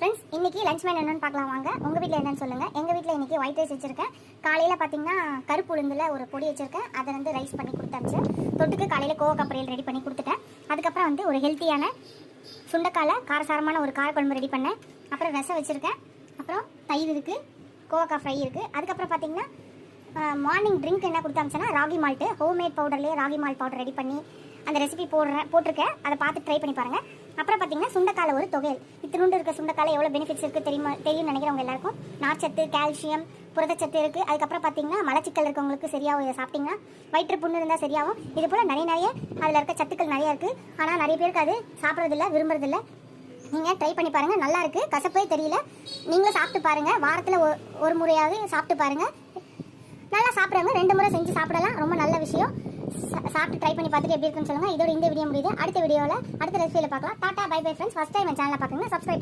Friends, இன்னைக்கு lunch menu என்னன்னு பார்க்கலாம் வாங்க. உங்கள் வீட்டில் என்னன்னு சொல்லுங்கள். எங்கள் வீட்டில் இன்றைக்கி ஒயிட் ரைஸ் வச்சுருக்கேன். காலையில் பார்த்தீங்கன்னா கருப்பு உளுந்தில் ஒரு பொடி வச்சுருக்கேன். அதை வந்து ரைஸ் பண்ணி கொடுத்தாச்சு. தொட்டுக்கு காலையில் கோவக்காய் பொரியல் ரெடி பண்ணி கொடுத்துட்டேன். அதுக்கப்புறம் வந்து ஒரு ஹெல்த்தியான சுண்டைக்காலை காரசாரமான ஒரு காரக்குழம்பு ரெடி பண்ணேன். அப்புறம் ரசம் வச்சுருக்கேன். அப்புறம் தயிர் இருக்குது, கோவக்காய் ஃப்ரை இருக்குது. அதுக்கப்புறம் பார்த்தீங்கன்னா மார்னிங் ட்ரிங்க் என்ன கொடுத்தாச்சுன்னா ராகி மால்ட்டு, ஹோம்மேட் பவுடர்லேயே ராகி மால்ட் பவுடர் ரெடி பண்ணி அந்த ரெசிபி போட்டிருக்கேன். அதை பார்த்து ட்ரை பண்ணி பாருங்கள். அப்புறம் பார்த்தீங்கன்னா சுண்டைக்காலை ஒரு தொகையல். இத்தினுண்டு இருக்க சுண்டைக்காலை எவ்வளோ பெனிஃபிட்ஸ் இருக்குது தெரியும்னு நினைக்கிறவங்க எல்லாருக்கும். நார்ச்சத்து, கால்சியம், புரதச்சத்து இருக்குது. அதுக்கப்புறம் பார்த்தீங்கன்னா மலச்சிக்கல் இருக்கவங்களுக்கு சரியாகும். சாப்பிட்டிங்கன்னா வயிற்று புண்ணு இருந்தால் சரியாகும். இது போல் நிறைய அதில் இருக்க சத்துக்கள் நிறையா இருக்குது. ஆனால் நிறைய பேருக்கு அது சாப்பிட்றதில்ல, விரும்புறதில்ல. நீங்கள் ட்ரை பண்ணி பாருங்கள், நல்லாயிருக்கு. கசப்பே தெரியல. நீங்களும் சாப்பிட்டு பாருங்கள். வாரத்தில் ஒரு முறையாவது சாப்பிட்டு பாருங்கள். நல்லா சாப்பிட்றவங்க 2 முறை செஞ்சு சாப்பிடலாம். ரொம்ப நல்ல விஷயம். சாப்பிட்டு ட்ரை பண்ணி பார்த்துட்டு எப்படி இருக்குன்னு சொல்லுங்கள். இதோட இந்த வீடியோ முடியுது. அடுத்த வீடியோவில் அடுத்த ரெசிபியில் பார்க்கலாம். Tata, bye bye friends. First time என் சேனலை பார்க்குங்க, சப்ஸ்கிரைப் பண்ணுங்கள்.